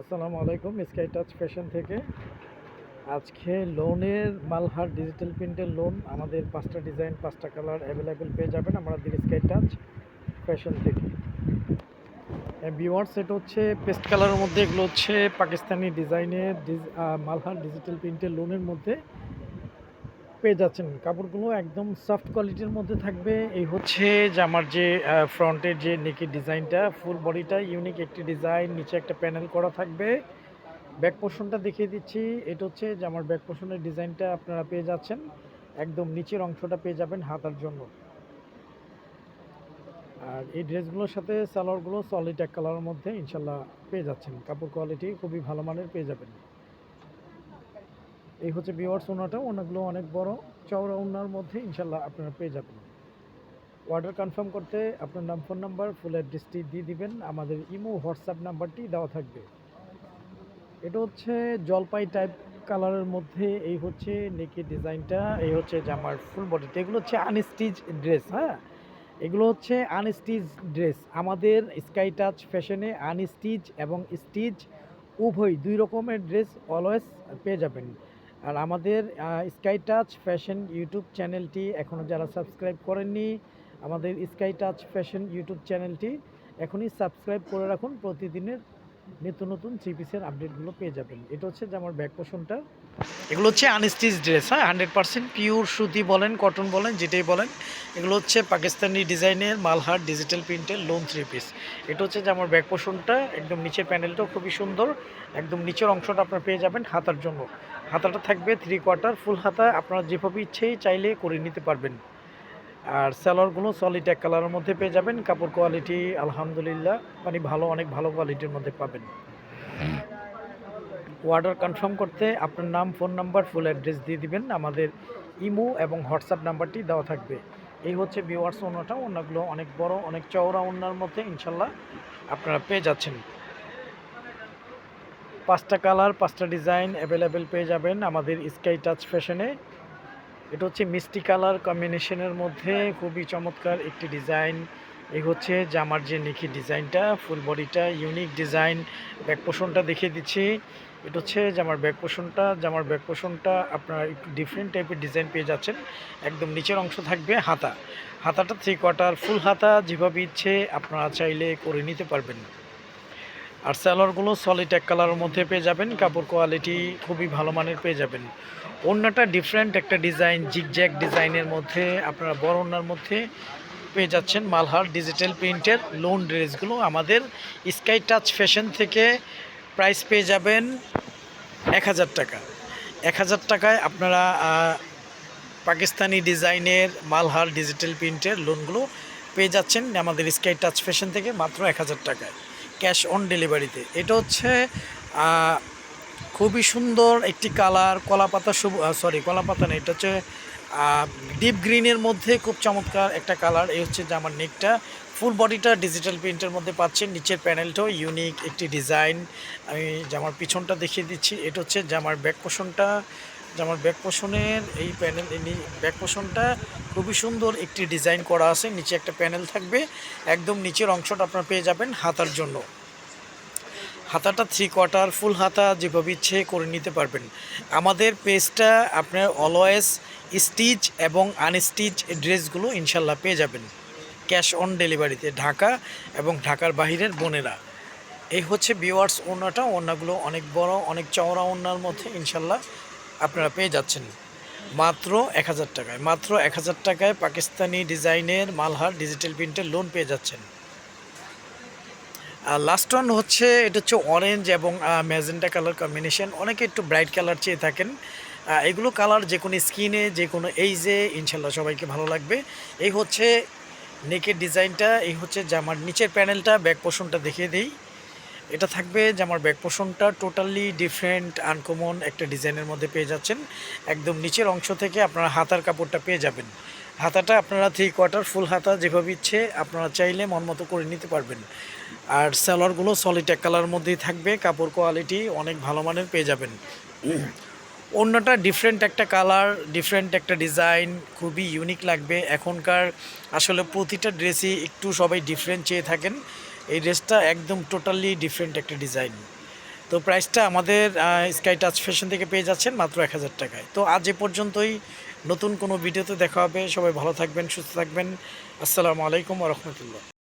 আসসালামু আলাইকুম, sky touch fashion থেকে। আজকে লোনের মালহার ডিজিটাল প্রিন্টের লোন আমাদের 5টা ডিজাইন 5টা কালার অ্যাভেলেবেল পেয়ে যাবেন আমাদের স্কাই টাচ ফ্যাশন থেকে। ভিউয়ার্স, এটা হচ্ছে পেস্ট কালারের মধ্যে, এগুলো হচ্ছে পাকিস্তানি ডিজাইনের মালহার ডিজিটাল প্রিন্টের লোনের মধ্যে পেয়ে যাচ্ছেন। কাপড়গুলো একদম সফট কোয়ালিটির মধ্যে থাকবে। এই হচ্ছে জামার যে ফ্রন্টের যে নেকের ডিজাইনটা, ফুল বডিটা ইউনিক একটি ডিজাইন, নিচে একটা প্যানেল করা থাকবে। ব্যাক পোর্শনটা দেখিয়ে দিচ্ছি। এটা হচ্ছে জামার ব্যাক পোর্শনের ডিজাইনটা আপনারা পেয়ে যাচ্ছেন। একদম নিচের অংশটা পেয়ে যাবেন হাতার জন্য। আর এই ড্রেসগুলোর সাথে সালোয়ারগুলো সলিড এক কালারের মধ্যে ইনশাল্লাহ পেয়ে যাচ্ছেন। কাপড় কোয়ালিটি খুবই ভালো মানের পেয়ে যাবেন। এই হচ্ছে ভিউয়ার্স ওনাটা, ওনাগুলো অনেক বড় চওড়া ওনার মধ্যে ইনশাল্লাহ আপনারা পেয়ে যাবেন। অর্ডার কনফার্ম করতে আপনার নাম, ফোন নাম্বার, ফুল অ্যাড্রেসটি দিয়ে দিবেন। আমাদের ইমো হোয়াটসঅ্যাপ নাম্বারটি দেওয়া থাকবে। এটা হচ্ছে জলপাই টাইপ কালারের মধ্যে, এই হচ্ছে নেকের ডিজাইনটা, এই হচ্ছে জামার ফুল বডিটা। এগুলো হচ্ছে আনস্টিচ ড্রেস। হ্যাঁ, এগুলো হচ্ছে আনস্টিচ ড্রেস। আমাদের স্কাই টাচ ফ্যাশনে আনস্টিচ এবং স্টিচ উভয় দুই রকমের ড্রেস অলওয়েজ পেয়ে যাবেন। আর আমাদের স্কাই টাচ ফ্যাশন ইউটিউব চ্যানেলটি এখনও যারা সাবস্ক্রাইব করেননি, আমাদের স্কাই টাচ ফ্যাশন ইউটিউব চ্যানেলটি এখনই সাবস্ক্রাইব করে রাখুন। প্রতিদিনের নিত্য নতুন থ্রি পিসের আপডেটগুলো পেয়ে যাবেন। এটা হচ্ছে যে আমার ব্যাক পোর্শনটা। এগুলো হচ্ছে আনস্টিচ ড্রেস। হ্যাঁ, 100% পিওর সুতি বলেন, কটন বলেন, যেটাই বলেন, এগুলো হচ্ছে পাকিস্তানি ডিজাইনের মালহার ডিজিটাল প্রিন্টের লোন থ্রি পিস। এটা হচ্ছে যে আমার ব্যাক পোর্শনটা, একদম নিচের প্যানেলটাও খুবই সুন্দর। একদম নিচের অংশটা আপনারা পেয়ে যাবেন হাতার জন্য। হাতাটা থাকবে 3/4 ফুল হাতা, আপনারা যেভাবে ইচ্ছেই চাইলে করে নিতে পারবেন। আর সালোয়ারগুলো সলিড এক কালারের মধ্যে পেয়ে যাবেন। কাপড় কোয়ালিটি আলহামদুলিল্লাহ মানে ভালো, অনেক ভালো কোয়ালিটির মধ্যে পাবেন। অর্ডার কনফার্ম করতে আপনার নাম, ফোন নাম্বার, ফুল অ্যাড্রেস দিয়ে দিবেন। আমাদের ইমো এবং হোয়াটসঅ্যাপ নাম্বারটি দেওয়া থাকবে। এই হচ্ছে ভিউয়ার্স ওনাটা, ওনাগুলো অনেক বড়, অনেক চওড়া ওনার মধ্যে ইনশাল্লাহ আপনারা পেয়ে যাচ্ছেন। 5টা কালার 5টা ডিজাইন অ্যাভেলেবেল পেয়ে যাবেন আমাদের স্কাই টাচ ফ্যাশনে। এটা হচ্ছে মিষ্টি কালার কম্বিনেশনের মধ্যে খুবই চমৎকার একটি ডিজাইন। এই হচ্ছে জামার যে নেকি ডিজাইনটা, ফুল বডিটা ইউনিক ডিজাইন। ব্যাক পোর্শনটা দেখিয়ে দিচ্ছি। এটা হচ্ছে জামার ব্যাক পোর্শনটা। জামার ব্যাক পোর্শনটা আপনারা একটু ডিফারেন্ট টাইপের ডিজাইন পেয়ে যাচ্ছেন। একদম নিচের অংশ থাকবে হাতা, হাতাটা 3/4 ফুল হাতা, যেভাবে ইচ্ছে আপনারা চাইলে করে নিতে পারবেন। আর সালোয়ারগুলো সলিড এক কালারের মধ্যে পেয়ে যাবেন। কাপড় কোয়ালিটি খুবই ভালো মানের পেয়ে যাবেন। ওড়নাটা ডিফারেন্ট একটা ডিজাইন, জিগজ্যাগ ডিজাইনের মধ্যে আপনারা বড় ওড়নার মধ্যে পেয়ে যাচ্ছেন মালহার ডিজিটাল প্রিন্টের লোন ড্রেসগুলো আমাদের স্কাই টাচ ফ্যাশন থেকে। প্রাইস পেয়ে যাবেন 1000 টাকা। 1000 টাকায় আপনারা পাকিস্তানি ডিজাইনের মালহার ডিজিটাল প্রিন্টের লোনগুলো পেয়ে যাচ্ছেন আমাদের স্কাই টাচ ফ্যাশন থেকে মাত্র 1000 টাকায়, ক্যাশ অন ডেলিভারিতে। এটা হচ্ছে খুবই সুন্দর একটি কালার, কলাপাতা কলাপাতা নেই, এটা হচ্ছে ডিপ গ্রিনের মধ্যে খুব চমৎকার একটা কালার। এই হচ্ছে জামার নেকটা, ফুল বডিটা ডিজিটাল প্রিন্টের মধ্যে পাচ্ছেন। নিচের প্যানেলটাও ইউনিক একটি ডিজাইন। আমি জামার পিছনটা দেখিয়ে দিচ্ছি। এটা হচ্ছে জামার ব্যাক পোর্শনটা। জামার ব্যাক পোর্শনের এই প্যানেল, ব্যাক পোর্শনটা খুবই সুন্দর একটি ডিজাইন করা আছে। নিচে একটা প্যানেল থাকবে, একদম নিচের অংশটা আপনারা পেয়ে যাবেন হাতার জন্য। হাতাটা 3/4 ফুল হাতা, যেভাবে ইচ্ছে করে নিতে পারবেন। আমাদের পেজটা আপনার অলওয়েজ স্টিচ এবং আনস্টিচ ড্রেসগুলো ইনশাল্লাহ পেয়ে যাবেন ক্যাশ অন ডেলিভারিতে, ঢাকা এবং ঢাকার বাহিরের বোনেরা। এই হচ্ছে ভিউয়ার্স ওড়নাটা। ওড়নাগুলো অনেক বড়, অনেক চওড়া ওড়নার মধ্যে ইনশাল্লাহ আপনারা পেয়ে যাচ্ছেন মাত্র 1000 টাকায়। মাত্র 1000 টাকায় পাকিস্তানি ডিজাইনের মালহার ডিজিটাল প্রিন্টের লোন পেয়ে যাচ্ছেন। আর লাস্ট ওয়ান হচ্ছে, এটা হচ্ছে অরেঞ্জ এবং ম্যাজেন্টা কালার কম্বিনেশন। অনেকে একটু ব্রাইট কালার চেয়ে থাকেন। এগুলো কালার যে কোনো স্কিনে, যে কোনো এইজে ইনশাল্লাহ সবাইকে ভালো লাগবে। এই হচ্ছে নেকের ডিজাইনটা। এই হচ্ছে জামার নিচের প্যানেলটা। ব্যাক পোর্শনটা দেখিয়ে দিই। এটা থাকবে জামার ব্যাক পোর্শনটা, টোটালি ডিফারেন্ট আনকমন একটা ডিজাইনের মধ্যে পেয়ে যাচ্ছেন। একদম নিচের অংশ থেকে আপনারা হাতার কাপড়টা পেয়ে যাবেন। হাতাটা আপনারা 3/4 ফুল হাতা, যেভাবে ইচ্ছে আপনারা চাইলে মন মতো করে নিতে পারবেন। আর সালোয়ারগুলো সলিড এক কালারের মধ্যেই থাকবে। কাপড় কোয়ালিটি অনেক ভালো মানের পেয়ে যাবেন। ওড়নাটা ডিফারেন্ট একটা কালার, ডিফারেন্ট একটা ডিজাইন, খুবই ইউনিক লাগবে। এখনকার আসলে প্রতিটা ড্রেসই একটু সবাই ডিফারেন্ট চেয়ে থাকেন। এই ড্রেসটা একদম টোটালি ডিফারেন্ট একটা ডিজাইন। তো প্রাইসটা আমাদের স্কাই টাচ ফ্যাশন থেকে পেয়ে যাচ্ছেন মাত্র 1000 টাকায়। তো আজ এ পর্যন্তই, নতুন কোনো ভিডিওতে দেখা হবে। সবাই ভালো থাকবেন, সুস্থ থাকবেন। আসসালামু আলাইকুম ওয়া রাহমাতুল্লাহ।